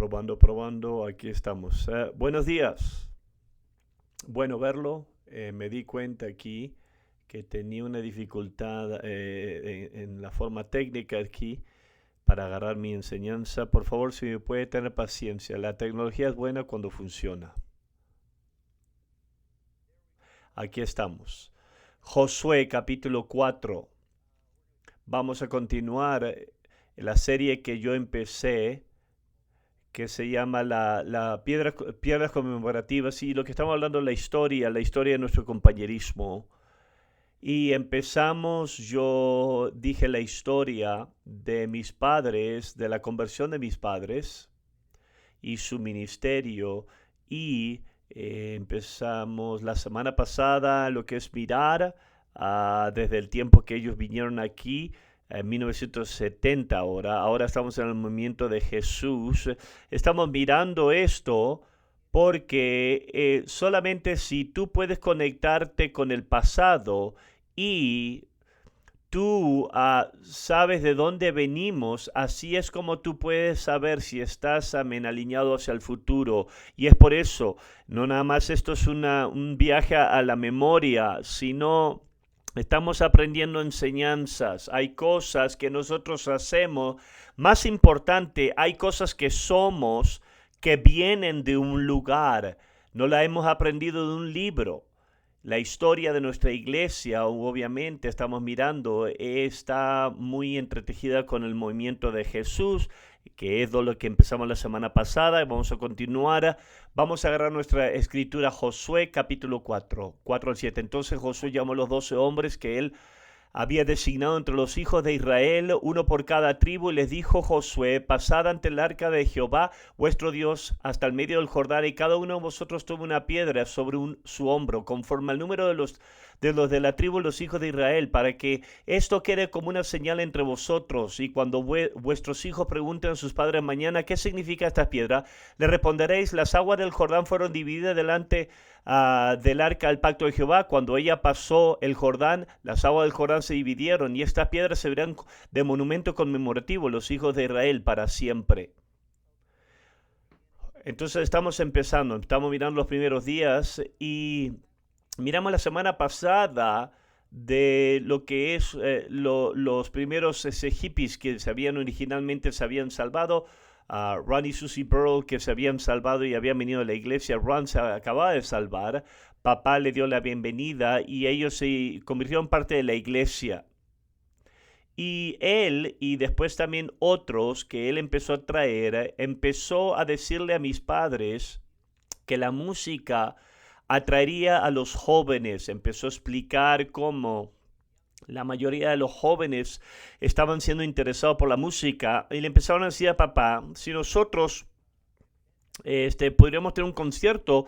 Probando, probando, aquí estamos. Buenos días. Bueno verlo. Me di cuenta aquí que tenía una dificultad en la forma técnica aquí para agarrar mi enseñanza. Por favor, si me puede tener paciencia. La tecnología es buena cuando funciona. Aquí estamos. Josué capítulo 4. Vamos a continuar la serie que yo empecé, que se llama piedras conmemorativas, y lo que estamos hablando es la historia de nuestro compañerismo. Y empezamos, yo dije la historia de mis padres, de la conversión de mis padres y su ministerio. Y empezamos la semana pasada lo que es mirar desde el tiempo que ellos vinieron aquí, en 1970 ahora estamos en el movimiento de Jesús. Estamos mirando esto porque solamente si tú puedes conectarte con el pasado y tú sabes de dónde venimos, así es como tú puedes saber si estás alineado hacia el futuro. Y es por eso, no nada más esto es un viaje a la memoria, sino estamos aprendiendo enseñanzas. Hay cosas que nosotros hacemos. Más importante, hay cosas que somos que vienen de un lugar. No la hemos aprendido de un libro. La historia de nuestra iglesia, obviamente, estamos mirando, está muy entretejida con el movimiento de Jesús, que es lo que empezamos la semana pasada y vamos a continuar. Vamos a agarrar nuestra escritura, Josué capítulo 4, 4 al 7. Entonces Josué llamó a los 12 hombres que él había designado entre los hijos de Israel, uno por cada tribu, y les dijo Josué: pasad ante el arca de Jehová vuestro Dios hasta el medio del Jordán, y cada uno de vosotros tome una piedra sobre su hombro, conforme al número de la tribu de los hijos de Israel, para que esto quede como una señal entre vosotros. Y cuando vuestros hijos pregunten a sus padres mañana qué significa esta piedra, le responderéis: las aguas del Jordán fueron divididas delante del arca del pacto de Jehová. Cuando ella pasó el Jordán, las aguas del Jordán se dividieron, y estas piedras se verán de monumento conmemorativo los hijos de Israel para siempre. Entonces estamos mirando los primeros días, y miramos la semana pasada de lo que es los primeros hippies que originalmente se habían salvado. Ron y Susie Burrell, que se habían salvado y habían venido a la iglesia. Ron se acababa de salvar, papá le dio la bienvenida y ellos se convirtieron parte de la iglesia. Y él, y después también otros que él empezó a traer, empezó a decirle a mis padres que la música atraería a los jóvenes. Empezó a explicar cómo la mayoría de los jóvenes estaban siendo interesados por la música, y le empezaron a decir a papá: si nosotros podríamos tener un concierto,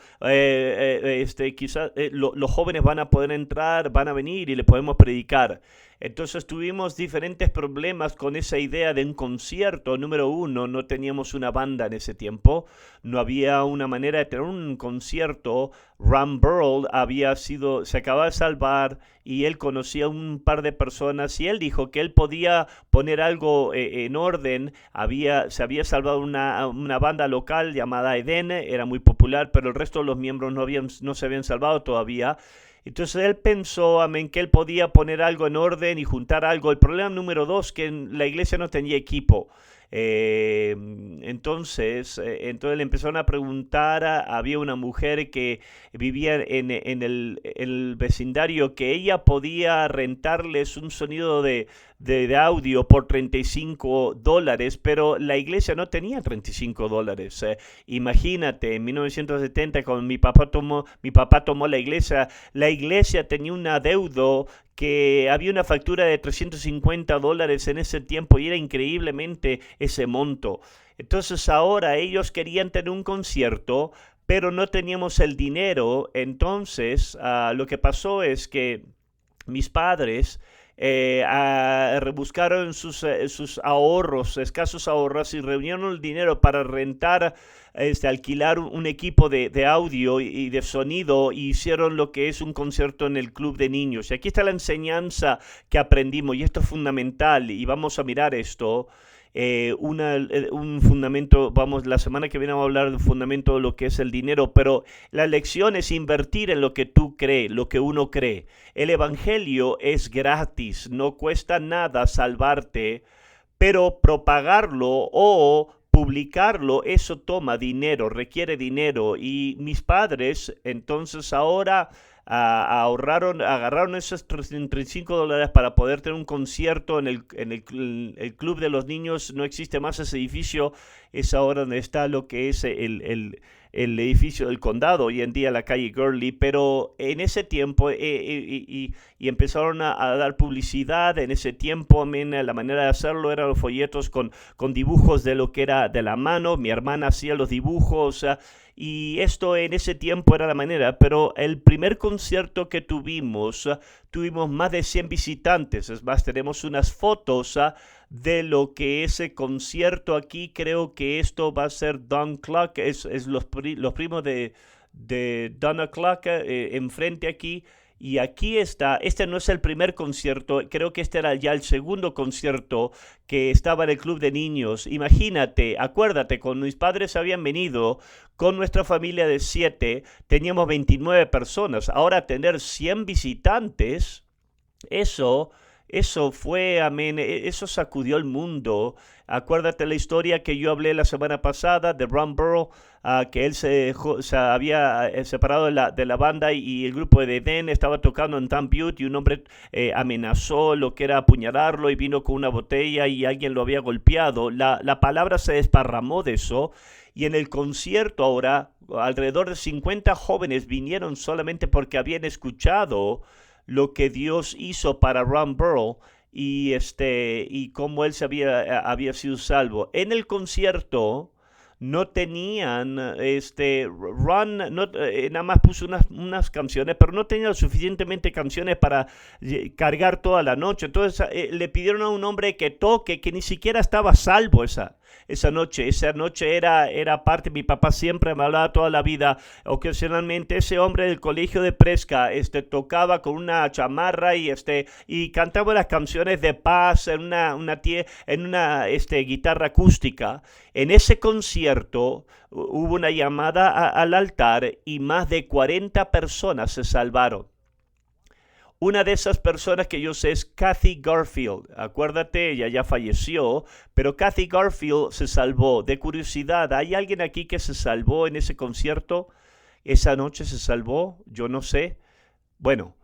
quizás los jóvenes van a poder entrar, van a venir y le podemos predicar. Entonces tuvimos diferentes problemas con esa idea de un concierto. Número uno, no teníamos una banda en ese tiempo, no había una manera de tener un concierto. Ron Burrell se acababa de salvar y él conocía un par de personas, y él dijo que él podía poner algo en orden. Se había salvado una banda local llamada Eden, era muy popular, pero el resto de los miembros no se habían salvado todavía. Entonces él pensó, amén, que él podía poner algo en orden y juntar algo. El problema número dos, que la iglesia no tenía equipo. Entonces le empezaron a preguntar. Había una mujer que vivía en el vecindario, que ella podía rentarles un sonido de audio por $35, pero la iglesia no tenía $35. Imagínate, en 1970, cuando mi papá tomó la iglesia tenía un adeudo, que había una factura de $350 en ese tiempo, y era increíblemente ese monto. Entonces ahora ellos querían tener un concierto, pero no teníamos el dinero. Entonces lo que pasó es que mis padres rebuscaron sus ahorros, escasos ahorros, y reunieron el dinero para rentar, alquilar un equipo de audio y de sonido, y hicieron lo que es un concierto en el club de niños. Y aquí está la enseñanza que aprendimos, y esto es fundamental, y vamos a mirar esto. un fundamento. Vamos, la semana que viene vamos a hablar del fundamento de lo que es el dinero, pero la lección es invertir en lo que tú crees, lo que uno cree. El evangelio es gratis, no cuesta nada salvarte, pero propagarlo o publicarlo, eso toma dinero, requiere dinero. Y mis padres entonces ahora agarraron esos $35 para poder tener un concierto el club de los niños. No existe más ese edificio, es ahora donde está lo que es el edificio del condado, hoy en día la calle Gurley, pero en ese tiempo y empezaron a dar publicidad. En ese tiempo, la manera de hacerlo eran los folletos con dibujos de lo que era de la mano. Mi hermana hacía los dibujos, y esto en ese tiempo era la manera. Pero el primer concierto que tuvimos más de 100 visitantes. Es más, tenemos unas fotos de lo que ese concierto aquí. Creo que esto va a ser Don Clark, es los primos de Donna Clark, enfrente aquí. Y aquí está, este no es el primer concierto, creo que este era ya el segundo concierto que estaba en el club de niños. Imagínate, acuérdate, cuando mis padres habían venido con nuestra familia de 7, teníamos 29 personas. Ahora tener 100 visitantes, eso fue, amén, eso sacudió el mundo. Acuérdate la historia que yo hablé la semana pasada de Ron Burrow, que él se había separado de la banda, y el grupo de Den estaba tocando en Tampa Butte, y un hombre amenazó lo que era apuñalarlo, y vino con una botella y alguien lo había golpeado. La palabra se desparramó de eso, y en el concierto ahora alrededor de 50 jóvenes vinieron solamente porque habían escuchado lo que Dios hizo para Ron Burrow y cómo él había sido salvo. En el concierto no tenían, Ron nada más puso unas canciones, pero no tenía suficientemente canciones para cargar toda la noche. Entonces le pidieron a un hombre que toque, que ni siquiera estaba salvo esa noche. Esa noche era parte. Mi papá siempre me hablaba toda la vida. Ocasionalmente ese hombre del colegio de Presca tocaba con una chamarra y cantaba las canciones de paz en una guitarra acústica. En ese concierto hubo una llamada al altar y más de 40 personas se salvaron. Una de esas personas que yo sé es Kathy Garfield. Acuérdate, ella ya falleció, pero Kathy Garfield se salvó. De curiosidad, ¿hay alguien aquí que se salvó en ese concierto? ¿Esa noche se salvó? Yo no sé. Bueno,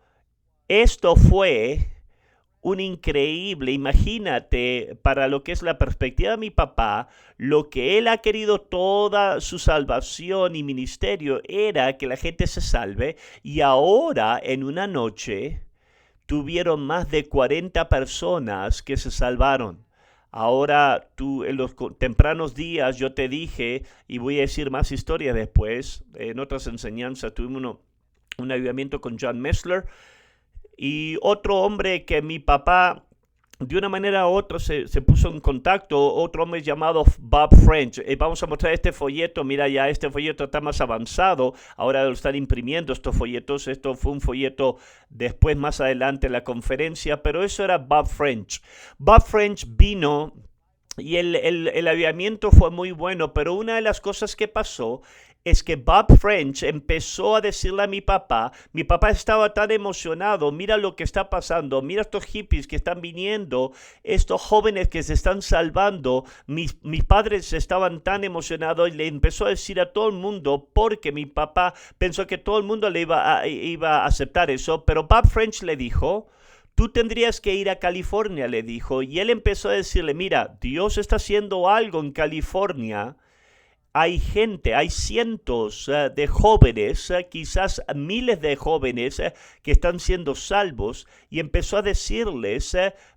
esto fue un increíble, imagínate, para lo que es la perspectiva de mi papá, lo que él ha querido toda su salvación y ministerio era que la gente se salve, y ahora en una noche tuvieron más de 40 personas que se salvaron. Ahora tú, en los tempranos días, yo te dije, y voy a decir más historias después, en otras enseñanzas tuvimos un avivamiento con John Messler, y otro hombre que mi papá de una manera u otra se puso en contacto, otro hombre llamado Bob French. Vamos a mostrar este folleto. Mira, ya este folleto está más avanzado, ahora lo están imprimiendo estos folletos. Esto fue un folleto después, más adelante en la conferencia, pero eso era Bob French. Bob French vino y el avivamiento fue muy bueno, pero una de las cosas que pasó es que Bob French empezó a decirle a mi papá estaba tan emocionado, mira lo que está pasando, mira estos hippies que están viniendo, estos jóvenes que se están salvando. Mis padres estaban tan emocionados, y le empezó a decir a todo el mundo, porque mi papá pensó que todo el mundo le iba a aceptar eso, pero Bob French le dijo: tú tendrías que ir a California, le dijo, y él empezó a decirle: mira, Dios está haciendo algo en California. Hay cientos de jóvenes, quizás miles de jóvenes que están siendo salvos, y empezó a decirles,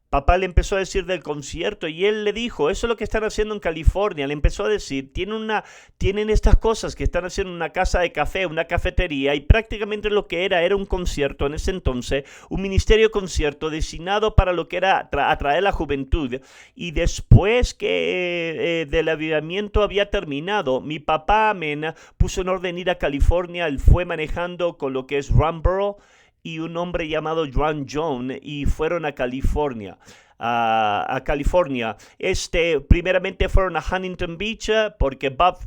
papá le empezó a decir del concierto, y él le dijo: eso es lo que están haciendo en California. Le empezó a decir, tienen estas cosas que están haciendo una casa de café, una cafetería, y prácticamente lo que era un concierto en ese entonces, un ministerio concierto destinado para lo que era atraer la juventud. Y después que del avivamiento había terminado, mi papá puso en orden ir a California. Él fue manejando con lo que es Ron Burrow y un hombre llamado John Jones, y fueron a California. a California. Primeramente fueron a Huntington Beach porque Bob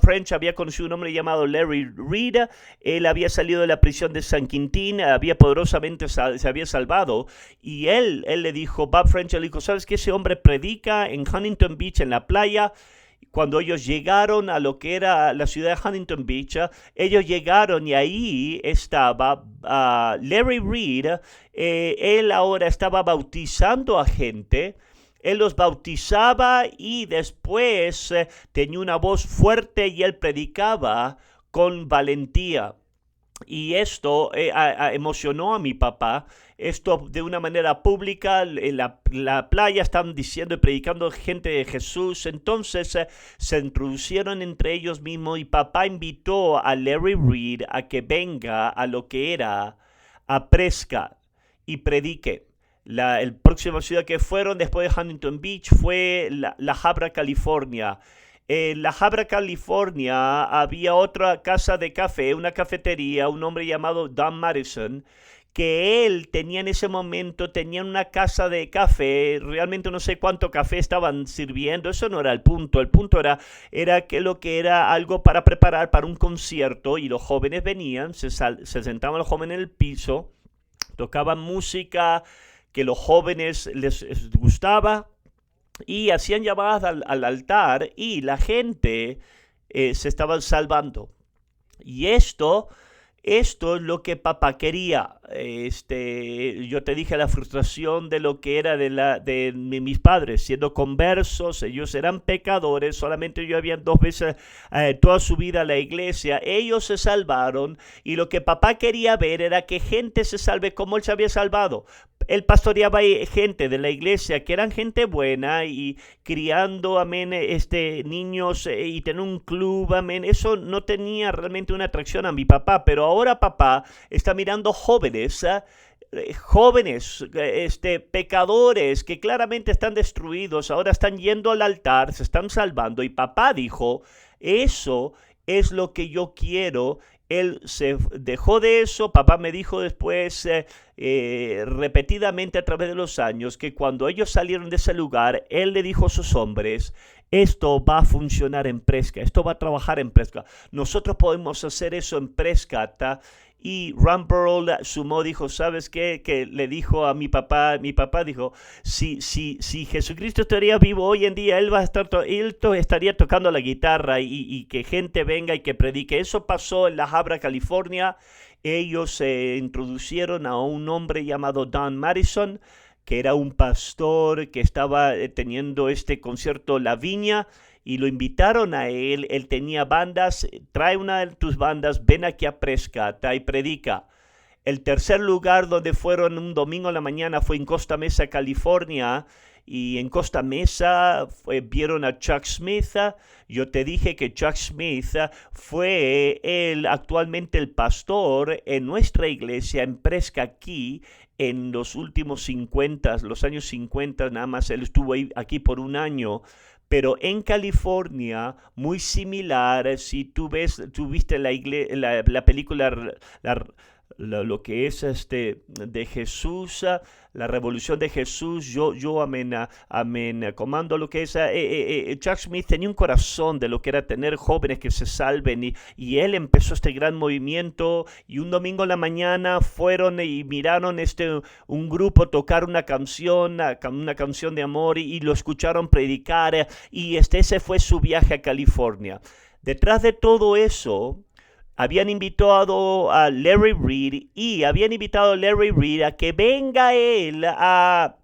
French había conocido un hombre llamado Larry Reed. Él había salido de la prisión de San Quintín, había poderosamente se había salvado, y él le dijo, Bob French le dijo, ¿sabes qué? Ese hombre predica en Huntington Beach, en la playa. Cuando ellos llegaron a lo que era la ciudad de Huntington Beach, ellos llegaron y ahí estaba Larry Reed. Él ahora estaba bautizando a gente. Él los bautizaba y después tenía una voz fuerte y él predicaba con valentía. Y esto emocionó a mi papá. Esto de una manera pública, en la playa estaban diciendo y predicando gente de Jesús. Entonces se introducieron entre ellos mismos y papá invitó a Larry Reed a que venga a lo que era a Prescott y predique. El próximo ciudad que fueron después de Huntington Beach fue La Habra, California. En La Habra, California, había otra casa de café, una cafetería, un hombre llamado Don Madison, que él tenía en ese momento, tenía una casa de café. Realmente no sé cuánto café estaban sirviendo, eso no era el punto era que lo que era algo para preparar para un concierto, y los jóvenes venían, se sentaban los jóvenes en el piso, tocaban música que los jóvenes les gustaba, y hacían llamadas al altar y la gente se estaba salvando. Y esto es lo que papá quería. Yo te dije la frustración de lo que era de mis padres, siendo conversos. Ellos eran pecadores, solamente yo había 2 veces toda su vida a la iglesia. Ellos se salvaron y lo que papá quería ver era que gente se salve como él se había salvado. Él pastoreaba gente de la iglesia que eran gente buena y criando, amén, niños y tener un club, amén. Eso no tenía realmente una atracción a mi papá, pero ahora papá está mirando jóvenes, pecadores que claramente están destruidos, ahora están yendo al altar, se están salvando, y papá dijo, eso es lo que yo quiero. Él se dejó de eso. Papá me dijo después repetidamente a través de los años que cuando ellos salieron de ese lugar, él le dijo a sus hombres, esto va a funcionar en Prescott, esto va a trabajar en Prescott. Nosotros podemos hacer eso en Prescott. Y Ron Burrell sumó, dijo, ¿sabes qué? Que le dijo a mi papá dijo, si Jesucristo estaría vivo hoy en día, él estaría tocando la guitarra y que gente venga y que predique. Eso pasó en La Habra, California. Ellos se introducieron a un hombre llamado Don Madison, que era un pastor que estaba teniendo este concierto La Viña, y lo invitaron a él. Él tenía bandas, trae una de tus bandas, ven aquí a Prescott y predica. El tercer lugar donde fueron un domingo a la mañana fue en Costa Mesa, California, y en Costa Mesa vieron a Chuck Smith. Yo te dije que Chuck Smith fue actualmente el pastor en nuestra iglesia en Prescott aquí en los últimos 50, los años 50, nada más. Él estuvo aquí por un año. Pero en California, muy similar, si tú viste la película, lo que es de Jesús, la revolución de Jesús, yo amén, comando lo que es, Chuck Smith tenía un corazón de lo que era tener jóvenes que se salven, y él empezó este gran movimiento, y un domingo en la mañana fueron y miraron un grupo tocar una canción de amor, y lo escucharon predicar, y ese fue su viaje a California. Detrás de todo eso, habían invitado a Larry Reed a que venga él a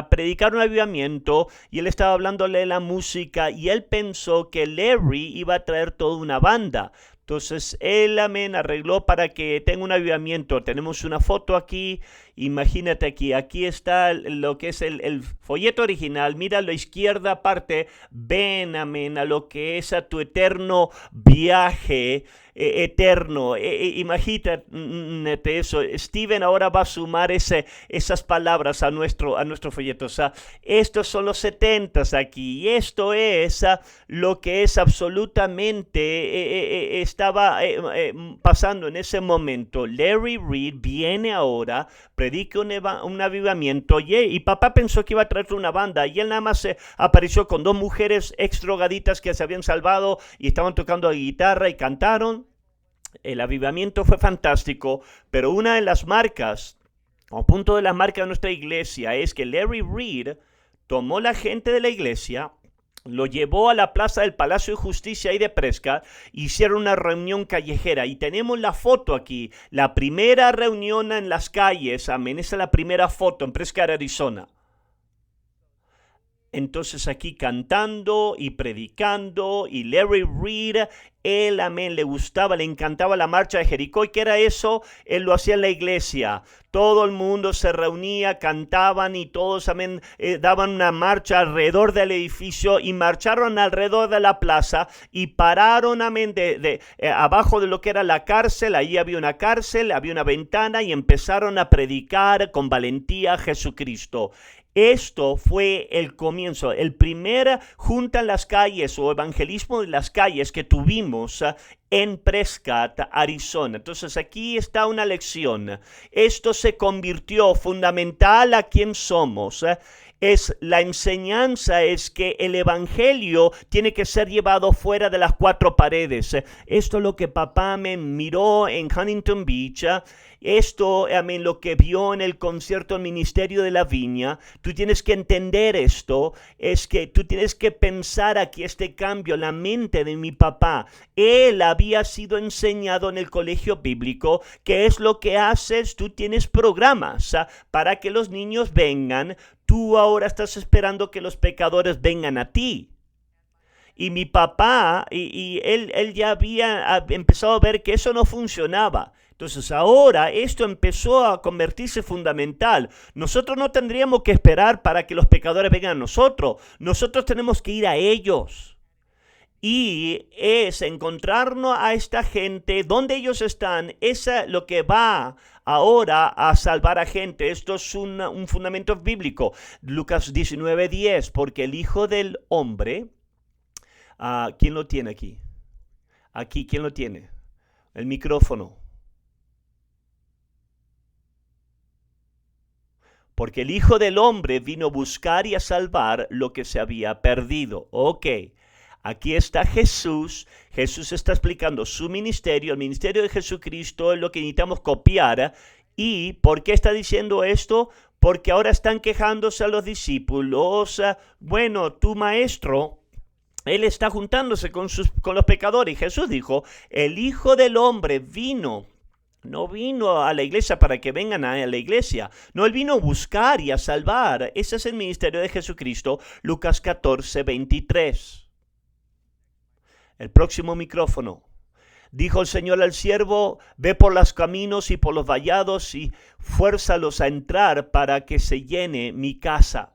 predicar un avivamiento, y él estaba hablándole de la música, y él pensó que Larry iba a traer toda una banda. Entonces él, amén, arregló para que tenga un avivamiento. Tenemos una foto aquí, imagínate aquí está lo que es el folleto original. Mira a la izquierda parte, ven, amén, a lo que es a tu eterno viaje. eterno. Imagínate eso. Steven ahora va a sumar esas palabras a nuestro folleto. O sea, estos son los 70s aquí. Y esto es lo que es absolutamente estaba pasando en ese momento. Larry Reed viene ahora, predica un avivamiento y papá pensó que iba a traer una banda y él nada más apareció con dos mujeres ex drogaditas que se habían salvado y estaban tocando guitarra y cantaron. El avivamiento fue fantástico, pero una de las marcas, o punto de la marca de nuestra iglesia, es que Larry Reed tomó la gente de la iglesia, lo llevó a la plaza del Palacio de Justicia y de Prescott, hicieron una reunión callejera y tenemos la foto aquí, la primera reunión en las calles, amén, esa es la primera foto en Prescott, Arizona. Entonces aquí cantando y predicando y Larry Reed, él, amén, le gustaba, le encantaba la marcha de Jericó. ¿Y qué era eso? Él lo hacía en la iglesia. Todo el mundo se reunía, cantaban y todos, amén, daban una marcha alrededor del edificio y marcharon alrededor de la plaza y pararon, amén, abajo de lo que era la cárcel. Ahí había una cárcel, había una ventana y empezaron a predicar con valentía a Jesucristo. Esto fue el comienzo, el primer junta en las calles o evangelismo de las calles que tuvimos en Prescott, Arizona. Entonces aquí está una lección. Esto se convirtió fundamental a quién somos. Es la enseñanza es que el evangelio tiene que ser llevado fuera de las cuatro paredes. Esto es lo que papá me miró en Huntington Beach. Esto, amén, lo que vio en el concierto del Ministerio de la Viña. Tú tienes que entender esto. Es que tú tienes que pensar aquí este cambio, la mente de mi papá. Él había sido enseñado en el colegio bíblico. ¿Qué es lo que haces? Tú tienes programas para que los niños vengan. Tú ahora estás esperando que los pecadores vengan a ti. Y mi papá, él ya había empezado a ver que eso no funcionaba. Entonces ahora esto empezó a convertirse fundamental. Nosotros no tendríamos que esperar para que los pecadores vengan a nosotros. Nosotros tenemos que ir a ellos. Y es encontrarnos a esta gente donde ellos están. Es lo que va ahora a salvar a gente. Esto es un fundamento bíblico. Lucas 19:10, porque el Hijo del Hombre, ¿quién lo tiene aquí? Aquí, ¿quién lo tiene? El micrófono. Porque el Hijo del Hombre vino a buscar y a salvar lo que se había perdido. Ok. Aquí está Jesús. Jesús está explicando su ministerio. El ministerio de Jesucristo es lo que necesitamos copiar. ¿Y por qué está diciendo esto? Porque ahora están quejándose a los discípulos. Bueno, tu maestro, él está juntándose con los pecadores. Y Jesús dijo, el Hijo del Hombre no vino a la iglesia para que vengan a la iglesia. No, él vino a buscar y a salvar. Ese es el ministerio de Jesucristo. Lucas 14:23. El próximo micrófono. Dijo el Señor al siervo, ve por los caminos y por los vallados y fuérzalos a entrar para que se llene mi casa.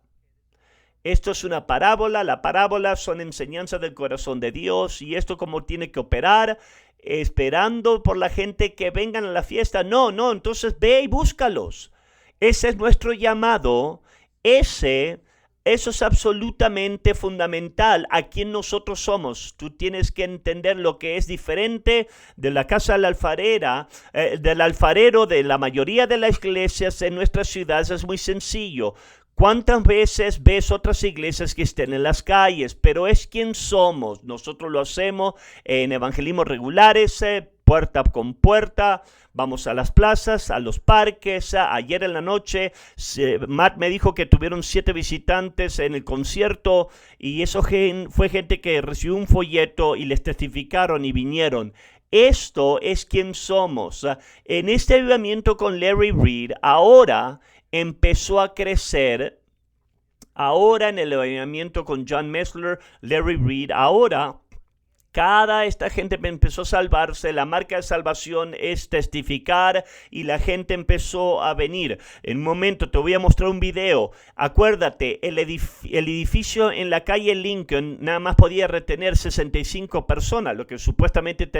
Esto es una parábola. La parábola son enseñanzas del corazón de Dios y esto como tiene que operar, esperando por la gente que vengan a la fiesta. No, entonces ve y búscalos. Ese es nuestro llamado. Eso es absolutamente fundamental a quien nosotros somos. Tú tienes que entender lo que es diferente de la casa de la alfarera, del alfarero de la mayoría de las iglesias en nuestras ciudades. Es muy sencillo. ¿Cuántas veces ves otras iglesias que estén en las calles? Pero es quien somos. Nosotros lo hacemos en evangelismos regulares, puerta con puerta. Vamos a las plazas, a los parques. Ayer en la noche, Matt me dijo que tuvieron 7 visitantes en el concierto y eso fue gente que recibió un folleto y les testificaron y vinieron. Esto es quien somos. En este avivamiento con Larry Reed, ahora empezó a crecer. Ahora en el avivamiento con John Messler, Larry Reed, ahora esta gente empezó a salvarse. La marca de salvación es testificar y la gente empezó a venir. En un momento te voy a mostrar un video. Acuérdate, el edificio en la calle Lincoln nada más podía retener 65 personas, lo que supuestamente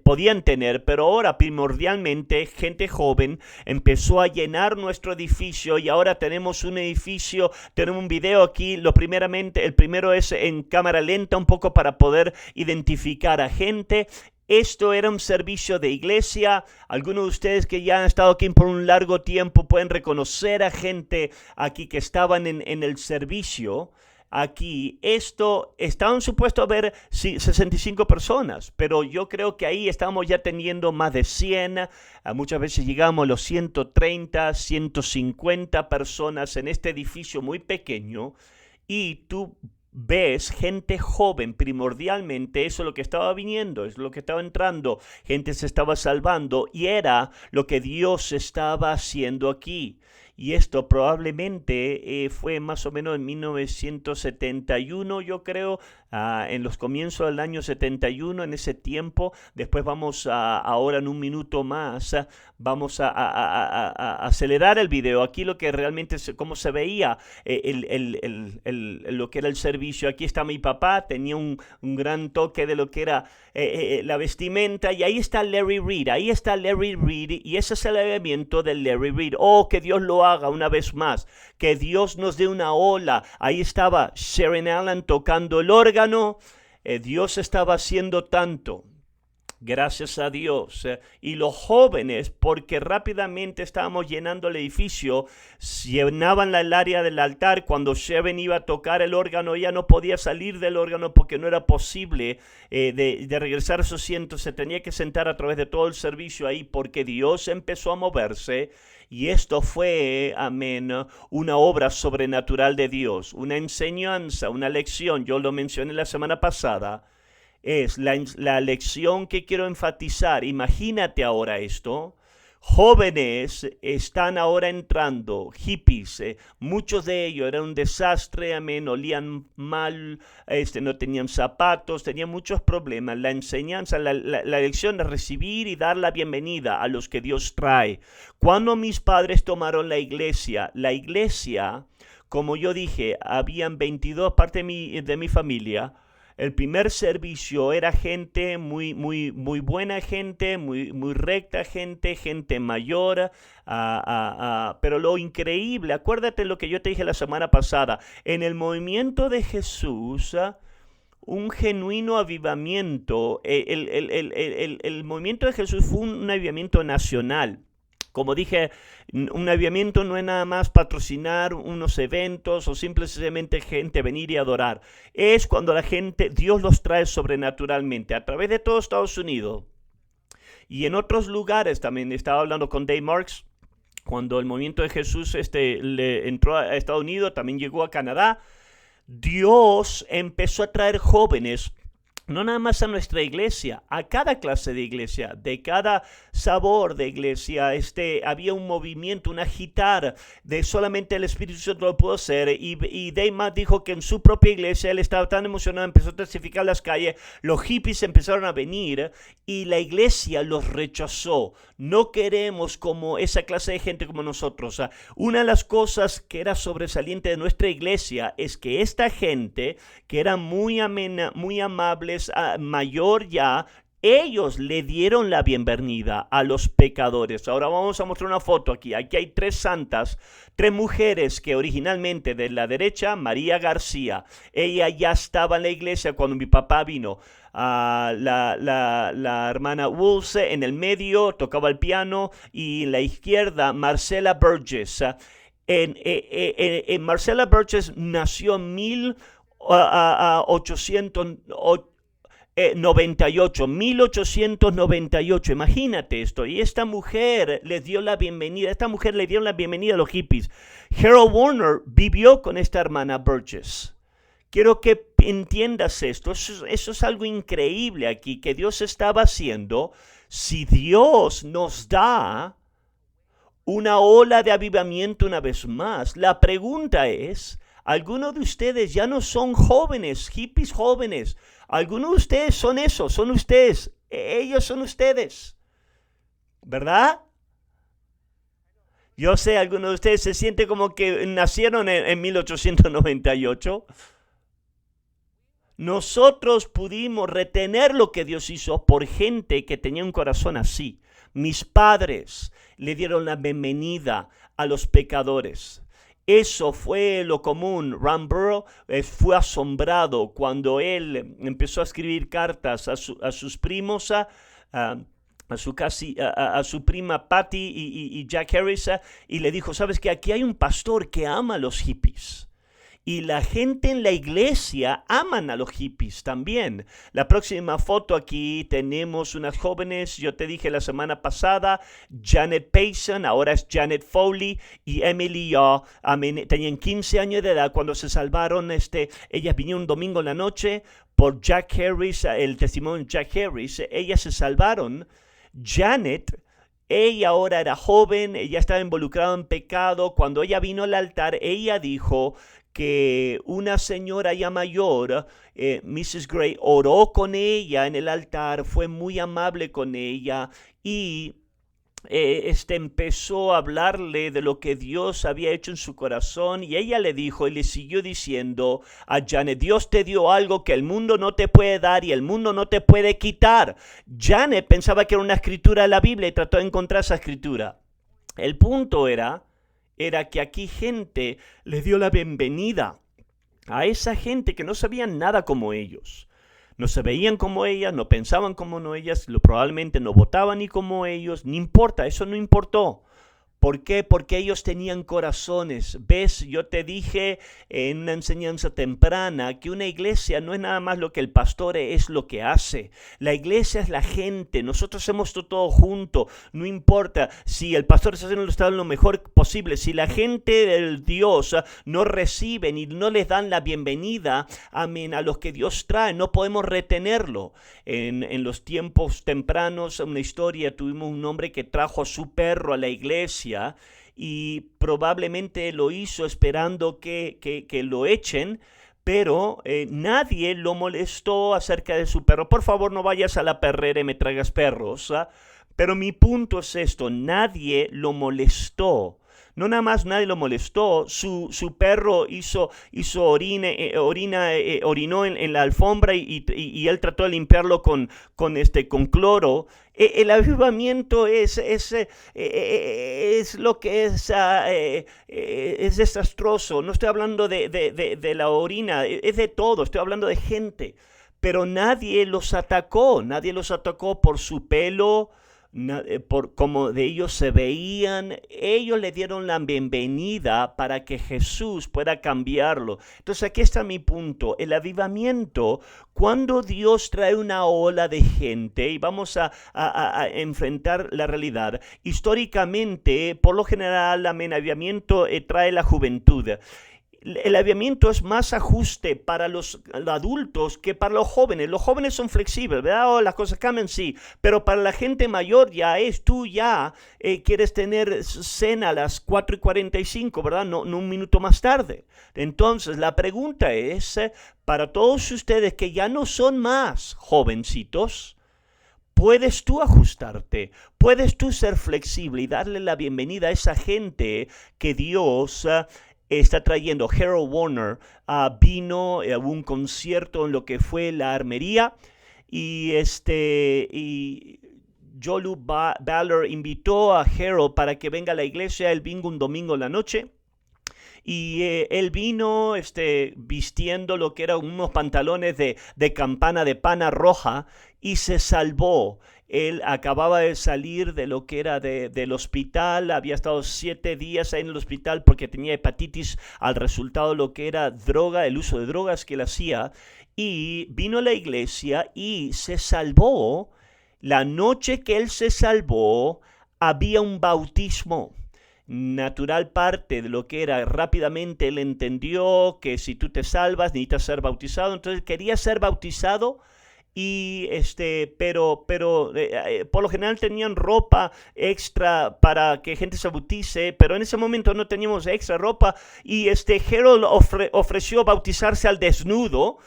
podían tener, pero ahora primordialmente gente joven empezó a llenar nuestro edificio y ahora tenemos un edificio, tenemos un video aquí. El primero es en cámara lenta un poco para poder identificar a gente. Esto era un servicio de iglesia. Algunos de ustedes que ya han estado aquí por un largo tiempo pueden reconocer a gente aquí que estaban en el servicio. Aquí, estaban supuestos a haber 65 personas, pero yo creo que ahí estamos ya teniendo más de 100, muchas veces llegamos a los 130, 150 personas en este edificio muy pequeño, y tú ves gente joven primordialmente. Eso es lo que estaba viniendo, es lo que estaba entrando, gente se estaba salvando y era lo que Dios estaba haciendo aquí. Y esto probablemente fue más o menos en 1971, yo creo, en los comienzos del año 71, en ese tiempo. Después ahora en un minuto más, vamos a acelerar el video. Aquí lo que realmente, cómo se veía lo que era el servicio. Aquí está mi papá, tenía un gran toque de lo que era la vestimenta. Y ahí está Larry Reed, y ese es el avivamiento de Larry Reed. Oh, que Dios lo haga una vez más, que Dios nos dé una ola. Ahí estaba Sharon Allen tocando el órgano. Dios estaba haciendo tanto. Gracias a Dios. Y los jóvenes, porque rápidamente estábamos llenando el edificio, llenaban el área del altar. Cuando Sharon iba a tocar el órgano, ella no podía salir del órgano porque no era posible de regresar a su asiento. Se tenía que sentar a través de todo el servicio ahí, porque Dios empezó a moverse. Y esto fue, amén, una obra sobrenatural de Dios, una enseñanza, una lección. Yo lo mencioné la semana pasada. Es la lección que quiero enfatizar. Imagínate ahora esto. Jóvenes están ahora entrando, hippies, muchos de ellos eran un desastre, amén, olían mal, no tenían zapatos, tenían muchos problemas. La enseñanza, la lección es recibir y dar la bienvenida a los que Dios trae. Cuando mis padres tomaron la iglesia, como yo dije, habían 22 partes de mi familia. El primer servicio era gente muy buena gente, muy recta gente mayor. Pero lo increíble, acuérdate lo que yo te dije la semana pasada, en el movimiento de Jesús, un genuino avivamiento. El movimiento de Jesús fue un avivamiento nacional. Como dije, un avivamiento no es nada más patrocinar unos eventos o simplemente gente venir y adorar. Es cuando la gente, Dios los trae sobrenaturalmente a través de todo Estados Unidos. Y en otros lugares también. Estaba hablando con Dave Marks. Cuando el movimiento de Jesús le entró a Estados Unidos, también llegó a Canadá. Dios empezó a traer jóvenes, no nada más a nuestra iglesia, a cada clase de iglesia, de cada sabor de iglesia. Había un movimiento, un agitar de solamente el Espíritu Santo lo pudo hacer. Y Dave Matt dijo que en su propia iglesia él estaba tan emocionado, empezó a testificar en las calles, los hippies empezaron a venir y la iglesia los rechazó. No queremos como esa clase de gente como nosotros. Una de las cosas que era sobresaliente de nuestra iglesia es que esta gente, que era muy amena, muy amables, mayor ya, ellos le dieron la bienvenida a los pecadores. Ahora vamos a mostrar una foto aquí. Aquí hay 3 santas, 3 mujeres que originalmente de la derecha, María García. Ella ya estaba en la iglesia cuando mi papá vino. La hermana Wulce en el medio tocaba el piano, y en la izquierda Marcella Burgess. Marcella Burgess nació en 1898, imagínate esto. Y esta mujer le dio la bienvenida a los hippies. Harold Warner vivió con esta hermana Burgess. Quiero que entiendas esto. Eso es algo increíble aquí que Dios estaba haciendo. Si Dios nos da una ola de avivamiento una vez más, la pregunta es, Algunos de ustedes ya no son jóvenes, hippies jóvenes. Algunos de ustedes son eso, son ustedes. Ellos son ustedes. ¿Verdad? Yo sé, algunos de ustedes se sienten como que nacieron en 1898. Nosotros pudimos retener lo que Dios hizo por gente que tenía un corazón así. Mis padres le dieron la bienvenida a los pecadores. Eso fue lo común. Ramborough fue asombrado cuando él empezó a escribir cartas a sus primos, a su prima Patty y Jack Harris, y le dijo, ¿sabes qué? Aquí hay un pastor que ama a los hippies. Y la gente en la iglesia aman a los hippies también. La próxima foto aquí tenemos unas jóvenes, yo te dije la semana pasada, Janet Payson, ahora es Janet Foley, y Emily Yaw. Tenían 15 años de edad cuando se salvaron. Ellas vinieron un domingo en la noche por Jack Harris, el testimonio de Jack Harris. Ellas se salvaron. Janet, ella ahora era joven, ella estaba involucrada en pecado. Cuando ella vino al altar, ella dijo que una señora ya mayor, Mrs. Gray, oró con ella en el altar, fue muy amable con ella y empezó a hablarle de lo que Dios había hecho en su corazón, y ella le dijo y le siguió diciendo a Janet, Dios te dio algo que el mundo no te puede dar y el mundo no te puede quitar. Janet pensaba que era una escritura de la Biblia y trató de encontrar esa escritura. El punto era que aquí gente le dio la bienvenida a esa gente que no sabían nada como ellos. No se veían como ellas, no pensaban como ellas, probablemente no votaban ni como ellos, no importa, eso no importó. ¿Por qué? Porque ellos tenían corazones. ¿Ves? Yo te dije en una enseñanza temprana que una iglesia no es nada más lo que el pastor es lo que hace. La iglesia es la gente. Nosotros hacemos todo junto. No importa si el pastor está haciendo lo mejor posible. Si la gente del Dios no reciben y no les dan la bienvenida, amén, a los que Dios trae, no podemos retenerlo. En los tiempos tempranos, una historia, tuvimos un hombre que trajo a su perro a la iglesia, y probablemente lo hizo esperando que lo echen, pero nadie lo molestó acerca de su perro. Por favor, no vayas a la perrera y me traigas perros. Pero mi punto es esto, nadie lo molestó. No nada más nadie lo molestó, su perro orinó en la alfombra y él trató de limpiarlo con cloro. El avivamiento es lo que es desastroso. No estoy hablando de la orina, es de todo, estoy hablando de gente. Pero nadie los atacó por su pelo, por cómo de ellos se veían. Ellos le dieron la bienvenida para que Jesús pueda cambiarlo. Entonces aquí está mi punto. El avivamiento, cuando Dios trae una ola de gente, y vamos a enfrentar la realidad, históricamente, por lo general, el avivamiento trae la juventud. El avivamiento es más ajuste para los adultos que para los jóvenes. Los jóvenes son flexibles, ¿verdad? Oh, las cosas cambian, sí. Pero para la gente mayor tú quieres tener cena a las 4:45, ¿verdad? No un minuto más tarde. Entonces, la pregunta es, para todos ustedes que ya no son más jovencitos, ¿puedes tú ajustarte? ¿Puedes tú ser flexible y darle la bienvenida a esa gente que Dios está trayendo? Harold Warner vino a un concierto en lo que fue la armería, y Jolu Ballard invitó a Harold para que venga a la iglesia. Él vino un domingo en la noche, y él vino vistiendo lo que eran unos pantalones de campana de pana roja, y se salvó. Él acababa de salir de lo que era del hospital, había estado 7 días ahí en el hospital porque tenía hepatitis al resultado de lo que era droga, el uso de drogas que él hacía, y vino a la iglesia y se salvó. La noche que él se salvó, había un bautismo. Natural parte de lo que era, rápidamente él entendió que si tú te salvas necesitas ser bautizado, entonces quería ser bautizado. y por lo general tenían ropa extra para que gente se bautice, pero en ese momento no teníamos extra ropa y Harold ofreció bautizarse al desnudo.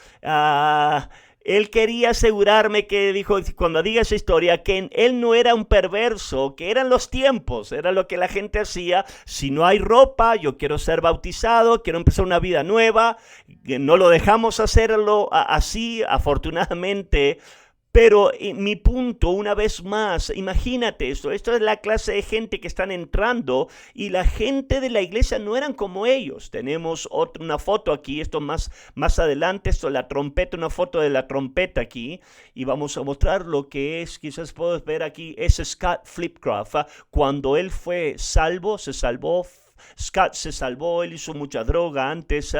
Él quería asegurarme que, dijo, cuando diga esa historia, que él no era un perverso, que eran los tiempos, era lo que la gente hacía. Si no hay ropa, yo quiero ser bautizado, quiero empezar una vida nueva. No lo dejamos hacerlo así, afortunadamente. Pero mi punto, una vez más, imagínate esto es la clase de gente que están entrando y la gente de la iglesia no eran como ellos. Tenemos una foto aquí, esto más adelante, esto la trompeta, una foto de la trompeta aquí y vamos a mostrar lo que es, quizás puedes ver aquí, es Scott Flipcroft. Cuando él fue salvo, se salvó, Scott se salvó, él hizo mucha droga antes,